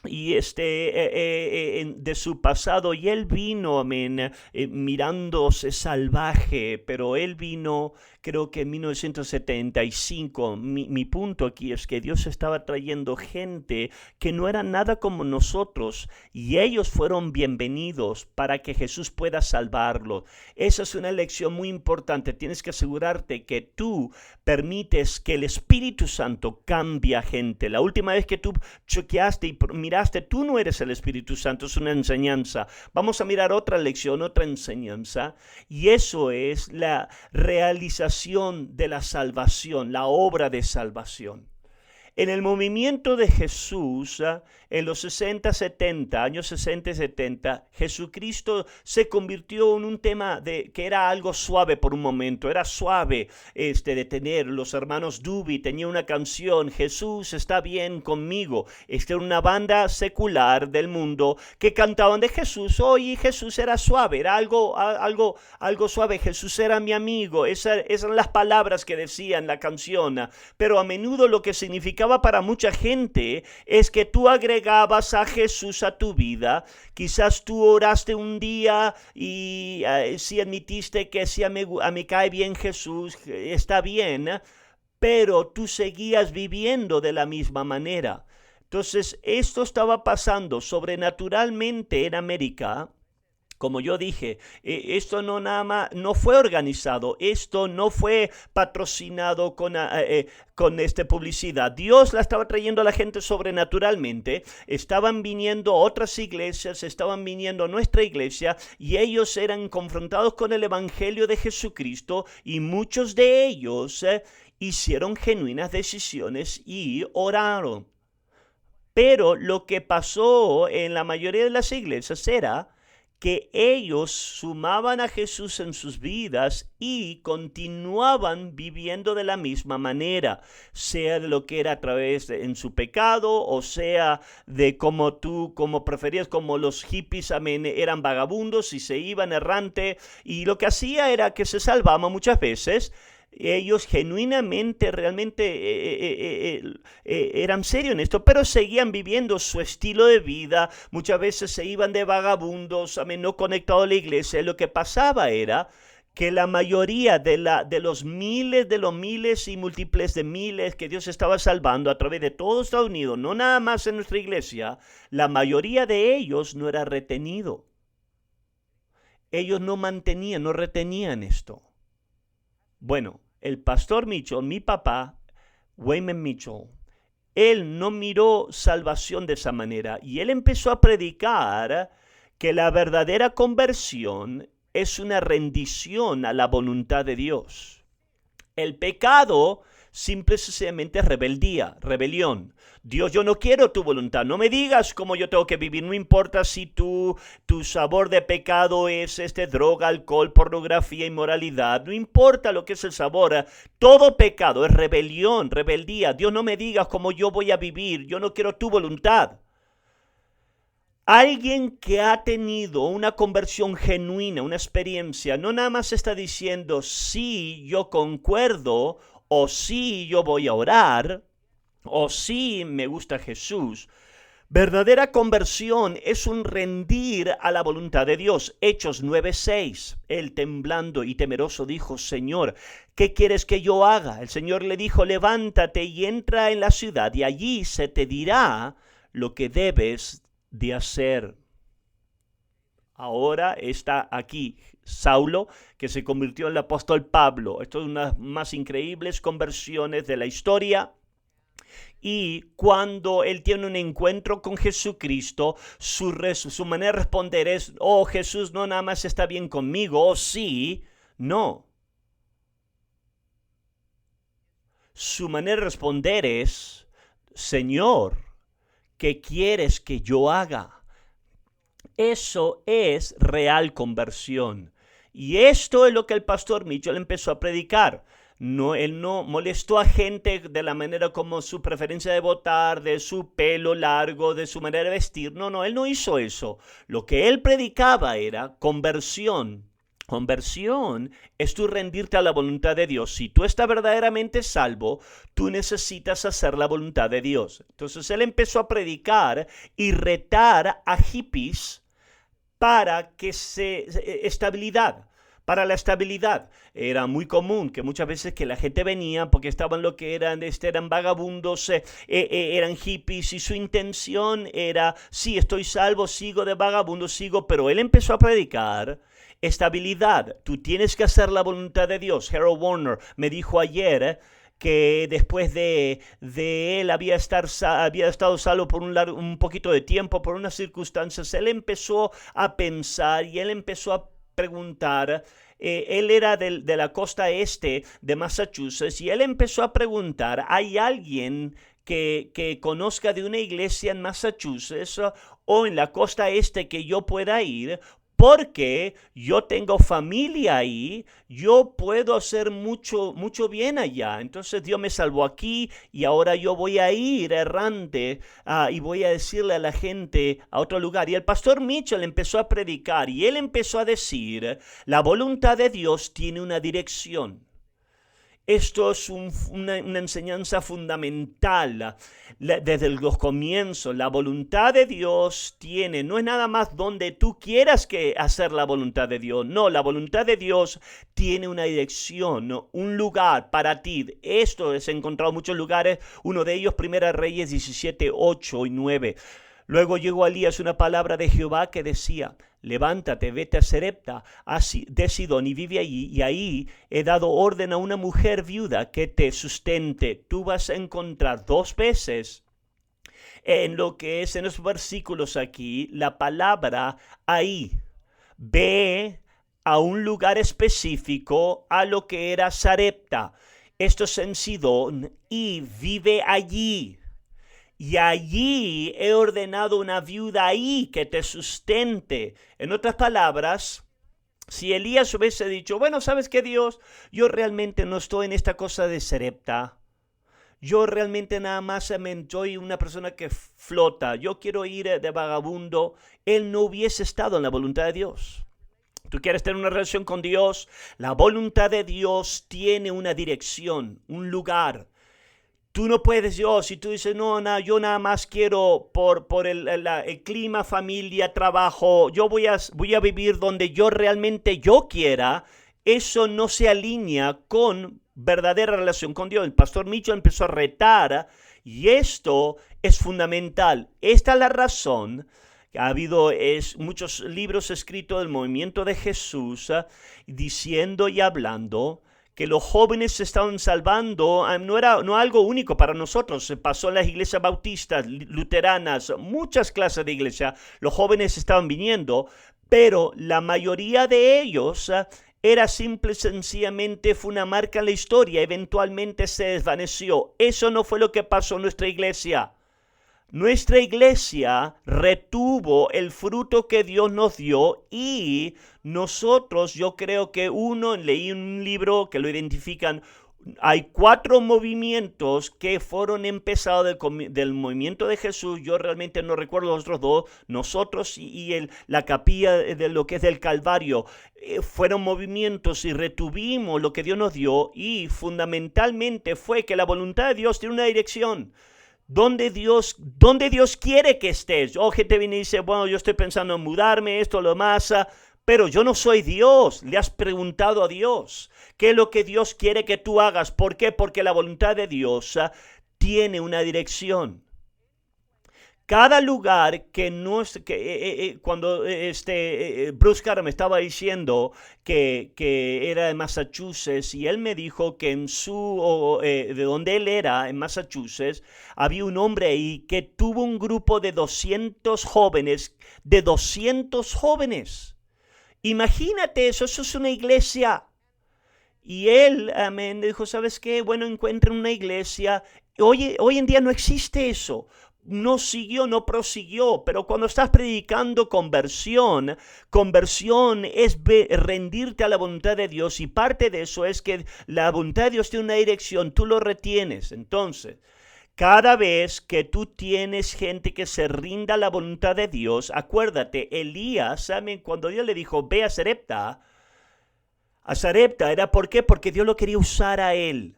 y de su pasado, y él vino, amén, mirándose salvaje, pero él vino, creo que en 1975. Mi punto aquí es que Dios estaba trayendo gente que no era nada como nosotros, y ellos fueron bienvenidos para que Jesús pueda salvarlos. Esa es una lección muy importante. Tienes que asegurarte que tú permites que el Espíritu Santo cambie a gente. La última vez que tú chequeaste y miraste, tú no eres el Espíritu Santo, es una enseñanza. Vamos a mirar otra lección, otra enseñanza, y eso es la realización de la salvación, la obra de salvación. En el movimiento de Jesús, en los años 60 y 70, Jesucristo se convirtió en un tema que era algo suave por un momento. Era suave de tener. Los hermanos Doobie tenían una canción, Jesús está bien conmigo. Esta era una banda secular del mundo que cantaban de Jesús. Y Jesús era suave, era algo suave. Jesús era mi amigo. Esas eran las palabras que decían la canción. Pero a menudo lo que significaba para mucha gente es que tú agregabas a Jesús a tu vida. Quizás tú oraste un día y si admitiste que si a mí cae bien Jesús, está bien, pero tú seguías viviendo de la misma manera. Entonces, esto estaba pasando sobrenaturalmente en América. Como yo dije, esto no fue organizado, esto no fue patrocinado con publicidad. Dios la estaba trayendo a la gente sobrenaturalmente. Estaban viniendo otras iglesias, estaban viniendo a nuestra iglesia y ellos eran confrontados con el evangelio de Jesucristo y muchos de ellos hicieron genuinas decisiones y oraron. Pero lo que pasó en la mayoría de las iglesias era que ellos sumaban a Jesús en sus vidas y continuaban viviendo de la misma manera, sea de lo que era a través en su pecado, o sea de como preferías, como los hippies, amén, eran vagabundos y se iban errante, y lo que hacía era que se salvaban muchas veces. Ellos genuinamente, realmente eran serios en esto, pero seguían viviendo su estilo de vida. Muchas veces se iban de vagabundos, no conectados a la iglesia. Lo que pasaba era que la mayoría de los miles y múltiples de miles que Dios estaba salvando a través de todo Estados Unidos, no nada más en nuestra iglesia, la mayoría de ellos no era retenido. Ellos no retenían esto. Bueno, el pastor Mitchell, mi papá, Wayman Mitchell, él no miró salvación de esa manera y él empezó a predicar que la verdadera conversión es una rendición a la voluntad de Dios. El pecado simple y sencillamente es rebelión. Dios, yo no quiero tu voluntad, no me digas cómo yo tengo que vivir, no importa si tu sabor de pecado es droga, alcohol, pornografía, inmoralidad, no importa lo que es el sabor, todo pecado es rebelión, rebeldía. Dios, no me digas cómo yo voy a vivir, yo no quiero tu voluntad. Alguien que ha tenido una conversión genuina, una experiencia, no nada más está diciendo sí, yo concuerdo, o sí, yo voy a orar, o sí, me gusta Jesús. Verdadera conversión es un rendir a la voluntad de Dios. Hechos 9:6. Él temblando y temeroso dijo, Señor, ¿qué quieres que yo haga? El Señor le dijo, levántate y entra en la ciudad y allí se te dirá lo que debes de hacer. Ahora está aquí Saulo, que se convirtió en el apóstol Pablo. Esto es una de las más increíbles conversiones de la historia. Y cuando él tiene un encuentro con Jesucristo, su manera de responder es, oh, Jesús no nada más está bien conmigo, oh sí, no. Su manera de responder es, Señor, ¿qué quieres que yo haga? Eso es real conversión. Y esto es lo que el pastor Mitchell empezó a predicar. No, él no molestó a gente de la manera como su preferencia de votar, de su pelo largo, de su manera de vestir. No, él no hizo eso. Lo que él predicaba era conversión. Conversión es tú rendirte a la voluntad de Dios. Si tú estás verdaderamente salvo, tú necesitas hacer la voluntad de Dios. Entonces él empezó a predicar y retar a hippies para que para la estabilidad. Era muy común que muchas veces que la gente venía porque estaban lo que eran vagabundos, eran hippies y su intención era, sí, estoy salvo, sigo de vagabundo, sigo, pero él empezó a predicar estabilidad. Tú tienes que hacer la voluntad de Dios. Harold Warner me dijo ayer que después de él había estado salvo por un poquito de tiempo, por unas circunstancias, él empezó a pensar y él empezó a preguntar. Él era de la costa este de Massachusetts y él empezó a preguntar, ¿hay alguien que conozca de una iglesia en Massachusetts o en la costa este que yo pueda ir? Porque yo tengo familia ahí, yo puedo hacer mucho bien allá. Entonces Dios me salvó aquí y ahora yo voy a ir errante y voy a decirle a la gente a otro lugar. Y el pastor Mitchell empezó a predicar y él empezó a decir, la voluntad de Dios tiene una dirección. Esto es una enseñanza fundamental desde los comienzos. La voluntad de Dios no es nada más donde tú quieras hacer la voluntad de Dios. No, la voluntad de Dios tiene una dirección, un lugar para ti. Esto es encontrado en muchos lugares. Uno de ellos, Primera Reyes 17, 8 y 9. Luego llegó a Elías una palabra de Jehová que decía, levántate, vete a Sarepta de Sidón y vive allí, y ahí he dado orden a una mujer viuda que te sustente. Tú vas a encontrar 2 veces en lo que es en los versículos aquí la palabra ahí. Ve a un lugar específico, a lo que era Sarepta. Esto es en Sidón, y vive allí. Y allí he ordenado una viuda ahí que te sustente. En otras palabras, si Elías hubiese dicho, bueno, ¿sabes qué, Dios? Yo realmente no estoy en esta cosa de Sarepta. Yo realmente nada más soy una persona que flota. Yo quiero ir de vagabundo. Él no hubiese estado en la voluntad de Dios. Tú quieres tener una relación con Dios. La voluntad de Dios tiene una dirección, un lugar. Tú no puedes, si tú dices, no, yo nada más quiero por el clima, familia, trabajo, yo voy a vivir donde yo quiera, eso no se alinea con verdadera relación con Dios. El pastor Mitchell empezó a retar y esto es fundamental. Esta es la razón. Ha habido muchos libros escritos del movimiento de Jesús diciendo y hablando que los jóvenes se estaban salvando, no algo único para nosotros. Se pasó en las iglesias bautistas, luteranas, muchas clases de iglesia. Los jóvenes estaban viniendo, pero la mayoría de ellos era simple y sencillamente fue una marca en la historia. Eventualmente se desvaneció. Eso no fue lo que pasó en nuestra iglesia. Nuestra iglesia retuvo el fruto que Dios nos dio y nosotros, yo creo que leí un libro que lo identifican, hay 4 movimientos que fueron empezados del movimiento de Jesús. Yo realmente no recuerdo los otros 2. Nosotros y la capilla de lo que es del Calvario fueron movimientos y retuvimos lo que Dios nos dio y fundamentalmente fue que la voluntad de Dios tiene una dirección. ¿Dónde Dios quiere que estés? Gente viene y dice, bueno, yo estoy pensando en mudarme, esto, lo más, pero yo no soy Dios. Le has preguntado a Dios, ¿qué es lo que Dios quiere que tú hagas? ¿Por qué? Porque la voluntad de Dios tiene una dirección. Cada lugar que no es que cuando Bruce Carter me estaba diciendo que era de Massachusetts y él me dijo que en de donde él era en Massachusetts había un hombre ahí que tuvo un grupo de 200 jóvenes, Imagínate eso es una iglesia. Y él, amén, dijo, ¿sabes qué? Bueno, encuentren una iglesia. Hoy en día no existe eso. No siguió, no prosiguió, pero cuando estás predicando conversión es rendirte a la voluntad de Dios, y parte de eso es que la voluntad de Dios tiene una dirección, tú lo retienes. Entonces, cada vez que tú tienes gente que se rinda a la voluntad de Dios, acuérdate, Elías, ¿saben? Cuando Dios le dijo, ve a Sarepta, ¿era por qué? Porque Dios lo quería usar a él.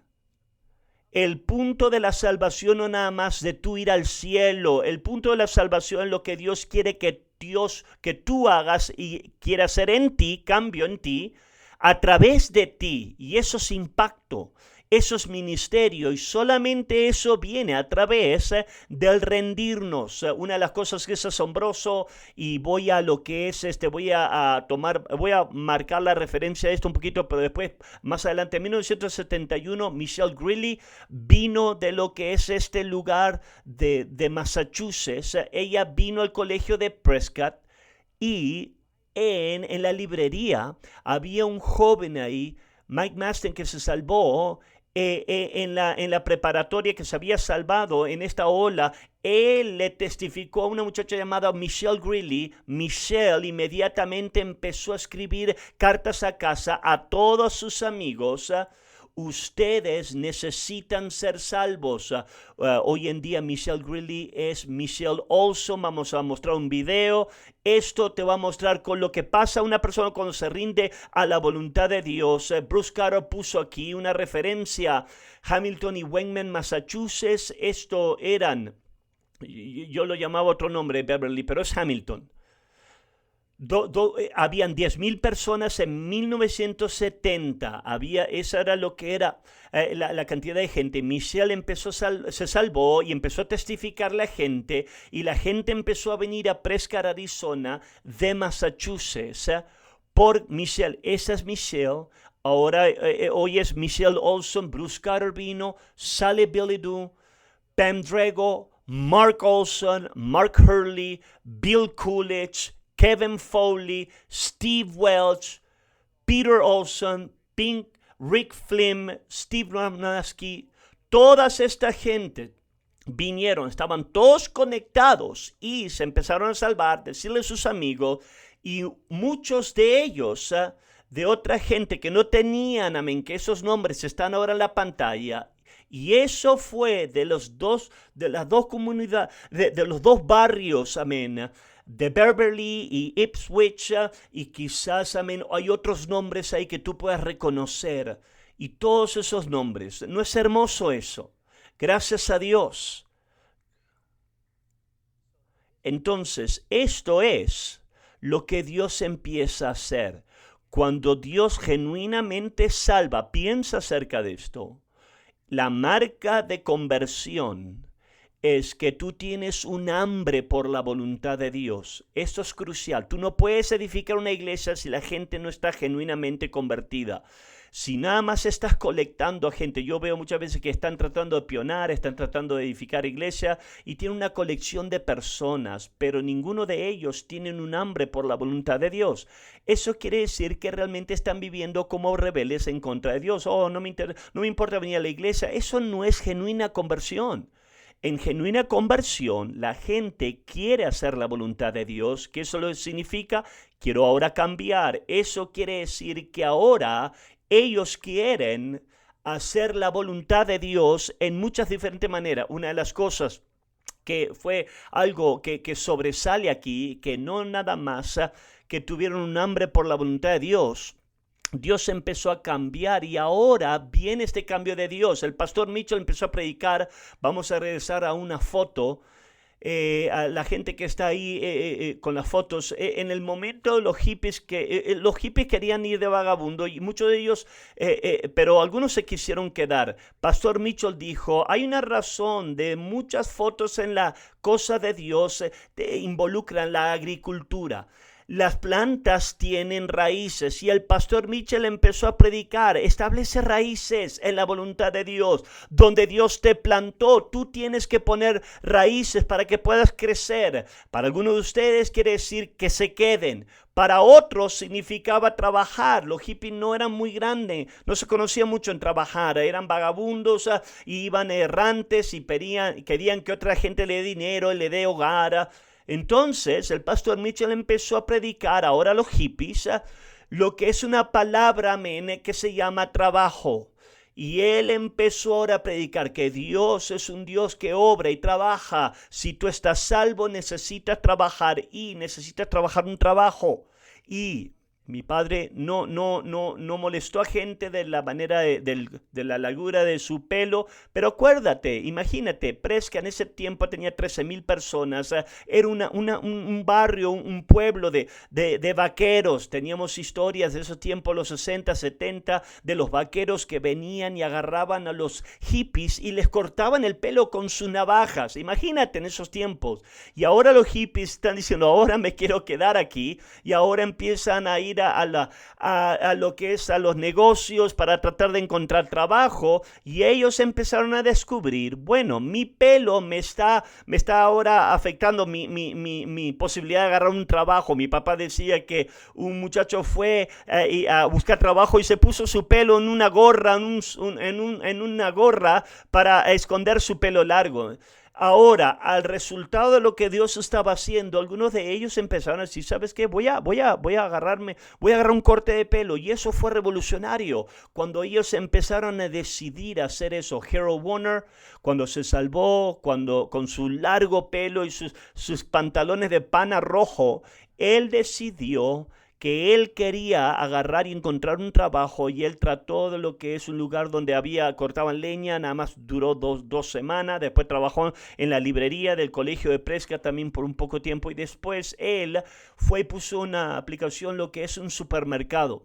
El punto de la salvación no nada más de tú ir al cielo. El punto de la salvación es lo que Dios quiere que tú hagas y quiere hacer en ti, cambio en ti, a través de ti. Y eso es impacto. Eso es ministerio, y solamente eso viene a través del rendirnos. Una de las cosas que es asombroso, y voy a lo que es voy a marcar la referencia a esto un poquito, pero después, más adelante, en 1971, Michelle Greeley vino de lo que es este lugar de Massachusetts. Ella vino al colegio de Prescott, y en la librería había un joven ahí, Mike Maston, que se salvó en la preparatoria, que se había salvado en esta ola. Él le testificó a una muchacha llamada Michelle Greeley. Michelle inmediatamente empezó a escribir cartas a casa a todos sus amigos. Ustedes necesitan ser salvos. Hoy en día Michelle Greeley es Michelle Olson. Vamos a mostrar un video. Esto te va a mostrar con lo que pasa a una persona cuando se rinde a la voluntad de Dios. Bruce Carter puso aquí una referencia. Hamilton y Wayman, Massachusetts. Esto eran, yo lo llamaba otro nombre, Beverly, pero es Hamilton. Habían 10,000 personas en 1970. Esa era lo que era la cantidad de gente. Michelle se salvó y empezó a testificar la gente, y la gente empezó a venir a Prescott, Arizona, de Massachusetts, por Michelle. Esa es Michelle. Ahora, hoy es Michelle Olson. Bruce Carter vino, sale Billy Doe, Pam Drago, Mark Olson, Mark Hurley, Bill Coolidge, Kevin Foley, Steve Welch, Peter Olson, Pink, Rick Flynn, Steve Ramnaski. Todas esta gente vinieron, estaban todos conectados y se empezaron a salvar, decirle a sus amigos, y muchos de ellos, de otra gente que no tenían, amén, que esos nombres están ahora en la pantalla. Y eso fue de las dos comunidades, de los dos barrios, amén, de Beverly y Ipswich, y quizás, amén, hay otros nombres ahí que tú puedas reconocer, y todos esos nombres. ¿No es hermoso eso? Gracias a Dios. Entonces, esto es lo que Dios empieza a hacer. Cuando Dios genuinamente salva, piensa acerca de esto. La marca de conversión es que tú tienes un hambre por la voluntad de Dios. Esto es crucial. Tú no puedes edificar una iglesia si la gente no está genuinamente convertida. Si nada más estás colectando a gente, yo veo muchas veces que están tratando de pionar, están tratando de edificar iglesia y tienen una colección de personas, pero ninguno de ellos tienen un hambre por la voluntad de Dios. Eso quiere decir que realmente están viviendo como rebeldes en contra de Dios. Oh, no me importa venir a la iglesia. Eso no es genuina conversión. En genuina conversión, la gente quiere hacer la voluntad de Dios. ¿Qué eso lo significa? Quiero ahora cambiar. Eso quiere decir que ahora ellos quieren hacer la voluntad de Dios en muchas diferentes maneras. Una de las cosas que fue algo que sobresale aquí, que no nada más que tuvieron un hambre por la voluntad de Dios, Dios empezó a cambiar, y ahora viene este cambio de Dios. El pastor Mitchell empezó a predicar. Vamos a regresar a una foto. a la gente que está ahí con las fotos. En el momento los hippies querían ir de vagabundo y muchos de ellos, pero algunos se quisieron quedar. Pastor Mitchell dijo, hay una razón de muchas fotos en la cosa de Dios involucran la agricultura. Las plantas tienen raíces y el pastor Mitchell empezó a predicar, establece raíces en la voluntad de Dios. Donde Dios te plantó, tú tienes que poner raíces para que puedas crecer. Para algunos de ustedes quiere decir que se queden. Para otros significaba trabajar. Los hippies no eran muy grandes, no se conocía mucho en trabajar, eran vagabundos, iban errantes y querían que otra gente le dé dinero, le dé hogar. Entonces el pastor Mitchell empezó a predicar ahora a los hippies lo que es una palabra, amén, que se llama trabajo. Y él empezó ahora a predicar que Dios es un Dios que obra y trabaja. Si tú estás salvo, necesitas trabajar un trabajo. Y mi padre no molestó a gente de la manera de la largura de su pelo, pero acuérdate, imagínate, Presca en ese tiempo tenía 13,000 personas, era un barrio, un pueblo de vaqueros. Teníamos historias de esos tiempos, los 60, 70, de los vaqueros que venían y agarraban a los hippies y les cortaban el pelo con sus navajas. Imagínate en esos tiempos. Y ahora los hippies están diciendo, ahora me quiero quedar aquí, y ahora empiezan a ir a lo que es a los negocios para tratar de encontrar trabajo, y ellos empezaron a descubrir, bueno, mi pelo me está ahora afectando mi posibilidad de agarrar un trabajo. Mi papá decía que un muchacho fue a buscar trabajo y se puso su pelo en una gorra, en una gorra para esconder su pelo largo. Ahora, al resultado de lo que Dios estaba haciendo, algunos de ellos empezaron a decir, ¿sabes qué? Voy a agarrar un corte de pelo. Y eso fue revolucionario cuando ellos empezaron a decidir hacer eso. Harold Warner, cuando se salvó, con su largo pelo y sus pantalones de pana rojo, él decidió que él quería agarrar y encontrar un trabajo, y él trató de lo que es un lugar donde cortaban leña. Nada más duró dos semanas. Después trabajó en la librería del colegio de Presca también por un poco tiempo, y después él fue y puso una aplicación, lo que es un supermercado.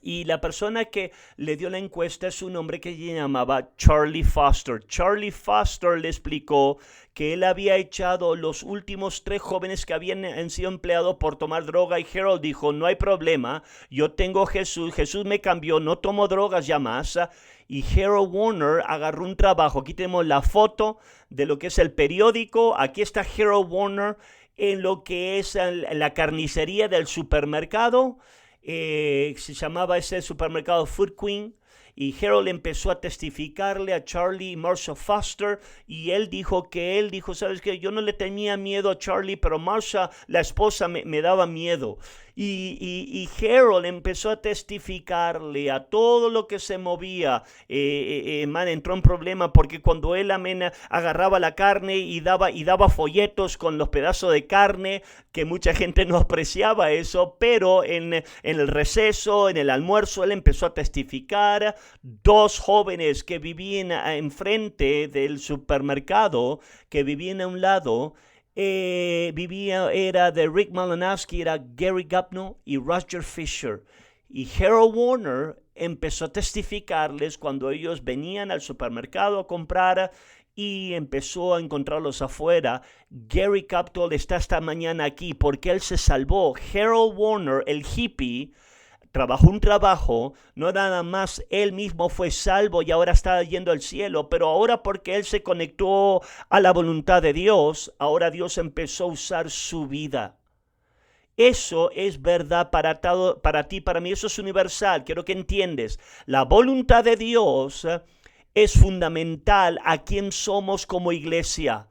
Y la persona que le dio la encuesta es un hombre que se llamaba Charlie Foster. Charlie Foster le explicó que él había echado los últimos 3 jóvenes que habían sido empleados por tomar droga, y Harold dijo, no hay problema, yo tengo Jesús me cambió, no tomo drogas ya más. Y Harold Warner agarró un trabajo. Aquí tenemos la foto de lo que es el periódico. Aquí está Harold Warner en lo que es la carnicería del supermercado. Se llamaba ese supermercado Food Queen, y Harold empezó a testificarle a Charlie y Marsha Foster, y él dijo, ¿sabes qué? Yo no le tenía miedo a Charlie, pero Marsha, la esposa, me daba miedo. Y Harold empezó a testificarle a todo lo que se movía. Entró en problema porque cuando él agarraba la carne y daba folletos con los pedazos de carne, que mucha gente no apreciaba eso, pero en el receso, en el almuerzo, él empezó a testificar. 2 jóvenes que vivían enfrente del supermercado, que vivían a un lado, era de Rick Malinowski, era Gary Gapno y Roger Fisher. Y Harold Warner empezó a testificarles cuando ellos venían al supermercado a comprar, y empezó a encontrarlos afuera. Gary Gapno está esta mañana aquí porque él se salvó. Harold Warner, el hippie, trabajó un trabajo, no nada más él mismo fue salvo y ahora está yendo al cielo, pero ahora porque él se conectó a la voluntad de Dios, ahora Dios empezó a usar su vida. Eso es verdad para ti, para mí, eso es universal. Quiero que entiendes, la voluntad de Dios es fundamental a quien somos como iglesia.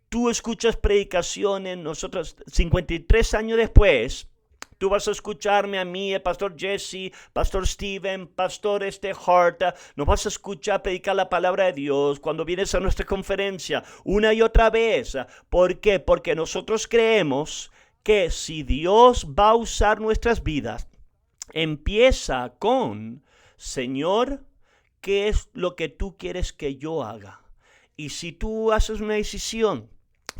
Tú escuchas predicaciones, nosotros 53 años después, tú vas a escucharme a mí, el pastor Jesse, pastor Steven, pastor Hart. Nos vas a escuchar predicar la palabra de Dios cuando vienes a nuestra conferencia una y otra vez. ¿Por qué? Porque nosotros creemos que si Dios va a usar nuestras vidas, empieza con, Señor, ¿qué es lo que tú quieres que yo haga? Y si tú haces una decisión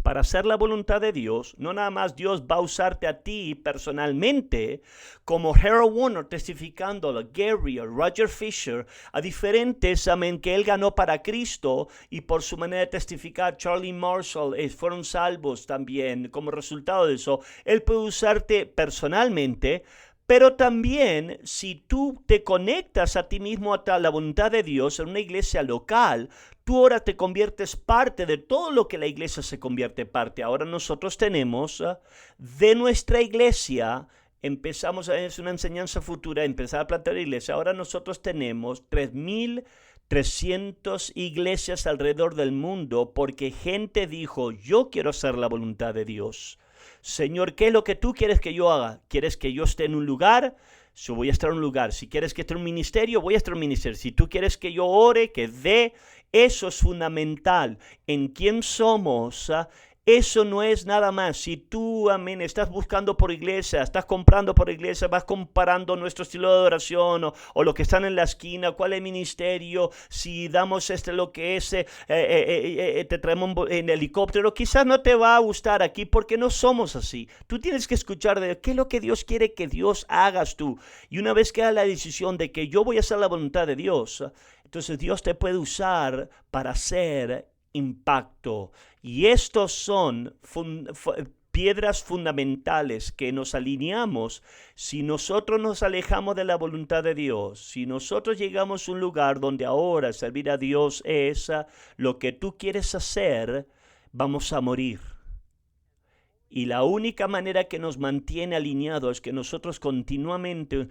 para hacer la voluntad de Dios, no nada más Dios va a usarte a ti personalmente, como Harold Warner testificándolo, Gary o Roger Fisher, a diferentes, amén, que él ganó para Cristo y por su manera de testificar, Charlie Marshall, fueron salvos también como resultado de eso. Él puede usarte personalmente, pero también si tú te conectas a ti mismo a la voluntad de Dios en una iglesia local, tú ahora te conviertes parte de todo lo que la iglesia se convierte parte. Ahora nosotros tenemos de nuestra iglesia, empezamos, es una enseñanza futura, empezar a plantar iglesia. Ahora nosotros tenemos 3.300 iglesias alrededor del mundo porque gente dijo, yo quiero hacer la voluntad de Dios. Señor, ¿qué es lo que tú quieres que yo haga? ¿Quieres que yo esté en un lugar? Yo voy a estar en un lugar. Si quieres que esté en un ministerio, voy a estar en un ministerio. Si tú quieres que yo ore, que dé, eso es fundamental. En quién somos, eso no es nada más. Si tú, amén, estás buscando por iglesia, estás comprando por iglesia, vas comparando nuestro estilo de adoración o lo que están en la esquina, cuál es el ministerio, si damos lo que es, te traemos en helicóptero, quizás no te va a gustar aquí porque no somos así. Tú tienes que escuchar de qué es lo que Dios quiere que Dios hagas tú. Y una vez que hagas la decisión de que yo voy a hacer la voluntad de Dios, entonces Dios te puede usar para hacer impacto. Y estos son piedras fundamentales que nos alineamos si nosotros nos alejamos de la voluntad de Dios. Si nosotros llegamos a un lugar donde ahora servir a Dios es lo que tú quieres hacer, vamos a morir. Y la única manera que nos mantiene alineados es que nosotros continuamente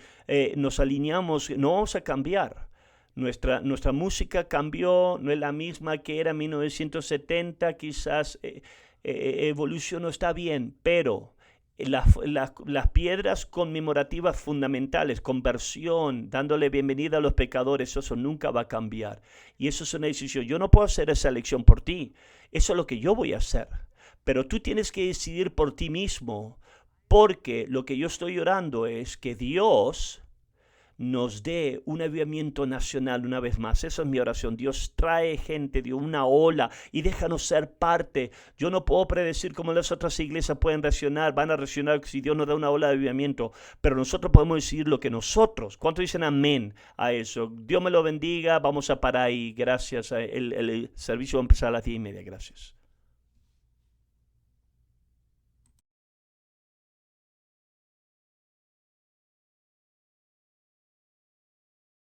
nos alineamos, no vamos a cambiar. Nuestra música cambió, no es la misma que era en 1970, quizás evolucionó, está bien, pero las piedras conmemorativas fundamentales, conversión, dándole bienvenida a los pecadores, eso nunca va a cambiar. Y eso es una decisión. Yo no puedo hacer esa elección por ti, eso es lo que yo voy a hacer. Pero tú tienes que decidir por ti mismo, porque lo que yo estoy orando es que Dios nos dé un avivamiento nacional una vez más. Esa es mi oración. Dios trae gente de una ola y déjanos ser parte. Yo no puedo predecir cómo las otras iglesias pueden reaccionar. Van a reaccionar si Dios nos da una ola de avivamiento. Pero nosotros podemos decidir lo que nosotros. ¿Cuántos dicen amén a eso? Dios me lo bendiga. Vamos a parar ahí. Gracias. El servicio va a empezar a las 10:30. Gracias.